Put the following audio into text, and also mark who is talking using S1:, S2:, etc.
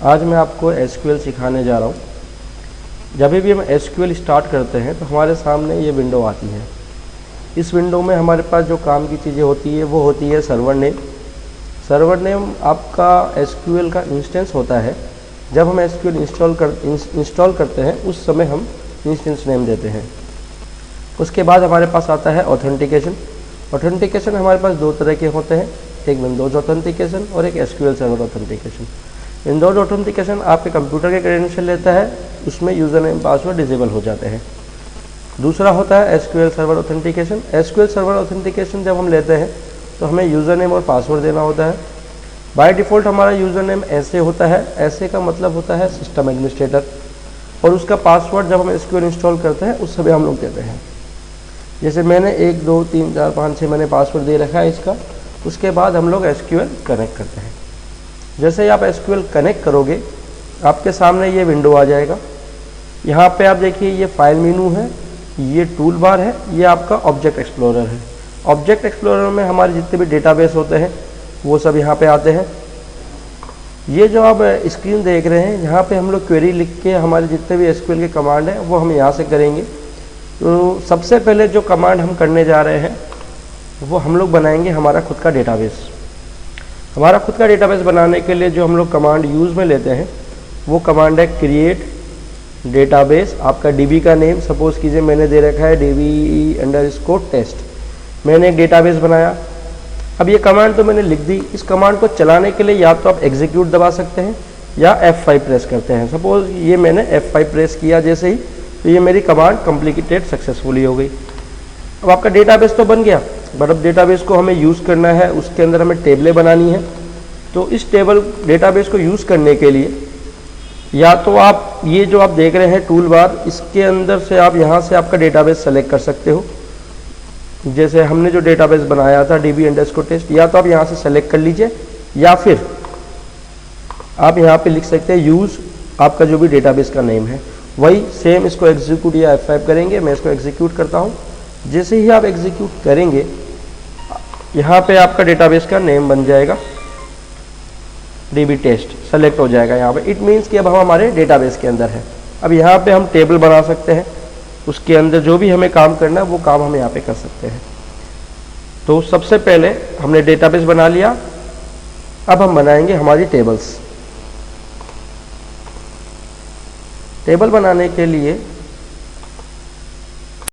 S1: आज मैं आपको एसक्यूएल सिखाने जा रहा हूँ। जब भी हम एसक्यूएल स्टार्ट करते हैं तो हमारे सामने ये विंडो आती है। इस विंडो में हमारे पास जो काम की चीज़ें होती है वो होती है सर्वर नेम। सर्वर नेम आपका एसक्यूएल का इंस्टेंस होता है। जब हम एसक्यूएल इंस्टॉल करते हैं उस समय हम इंस्टेंस नेम देते हैं। उसके बाद हमारे पास आता है ऑथेंटिकेशन। ऑथेंटिकेशन हमारे पास दो तरह के होते हैं, एक विंडोज़ ऑथेंटिकेशन और एक SQL server authentication. Windows authentication आपके कंप्यूटर के क्रेडेंशियल लेता है, उसमें यूज़र नेम पासवर्ड डिसेबल हो जाते हैं। दूसरा होता है SQL server authentication. SQL server authentication जब हम लेते हैं तो हमें यूज़र नेम और पासवर्ड देना होता है। बाय डिफ़ॉल्ट हमारा यूज़र नेम ऐसे होता है, ऐसे का मतलब होता है सिस्टम एडमिनिस्ट्रेटर, और उसका पासवर्ड जब हम एसक्यूएल इंस्टॉल करते हैं उस समय हम लोग देते हैं। जैसे मैंने 1 2 3 4 5 6 मैंने पासवर्ड दे रखा है इसका। उसके बाद हम लोग एसक्यूएल कनेक्ट करते हैं। जैसे ही आप एसक्यूएल कनेक्ट करोगे आपके सामने ये विंडो आ जाएगा। यहाँ पे आप देखिए ये फाइल मेनू है, ये टूल बार है, ये आपका ऑब्जेक्ट एक्सप्लोरर है। ऑब्जेक्ट एक्सप्लोरर में हमारे जितने भी डेटाबेस होते हैं वो सब यहाँ पे आते हैं। ये जो आप स्क्रीन देख रहे हैं यहाँ पे हम लोग क्वेरी लिख के हमारे जितने भी एसक्यूएल के कमांड हैं वो हम यहाँ से करेंगे। तो सबसे पहले जो कमांड हम करने जा रहे हैं वो हम लोग बनाएंगे हमारा खुद का डेटाबेस। हमारा खुद का डेटाबेस बनाने के लिए जो हम लोग कमांड यूज़ में लेते हैं वो कमांड है क्रिएट डेटाबेस। आपका डीबी का नेम सपोज कीजिए मैंने दे रखा है db_test। मैंने एक डेटाबेस बनाया। अब ये कमांड तो मैंने लिख दी। इस कमांड को चलाने के लिए या तो आप एग्जीक्यूट दबा सकते हैं या F5 प्रेस करते हैं। सपोज ये मैंने F5 प्रेस किया जैसे ही, तो ये मेरी कमांड कंप्लीटेड सक्सेसफुली हो गई। अब आपका डेटाबेस तो बन गया, बट अब डेटाबेस को हमें यूज़ करना है, उसके अंदर हमें टेबलें बनानी है। तो इस टेबल डेटाबेस को यूज़ करने के लिए या तो आप ये जो आप देख रहे हैं टूल बार, इसके अंदर से आप यहाँ से आपका डेटाबेस सेलेक्ट कर सकते हो। जैसे हमने जो डेटाबेस बनाया था db_test, या तो आप यहाँ से सेलेक्ट कर लीजिए या फिर आप यहाँ पे लिख सकते हैं यूज़ आपका जो भी डेटाबेस का नेम है वही सेम। इसको एग्जीक्यूट या F5 करेंगे। मैं इसको एग्जीक्यूट करता हूँ। जैसे ही आप एग्जीक्यूट करेंगे यहाँ पे आपका डेटाबेस का नेम बन जाएगा db_test, सेलेक्ट हो जाएगा यहाँ पे। इट मीन्स कि अब हम हमारे डेटाबेस के अंदर है। अब यहाँ पे हम टेबल बना सकते हैं, उसके अंदर जो भी हमें काम करना है वो काम हम यहाँ पे कर सकते हैं। तो सबसे पहले हमने डेटाबेस बना लिया। अब हम बनाएंगे हमारी टेबल्स। टेबल बनाने के लिए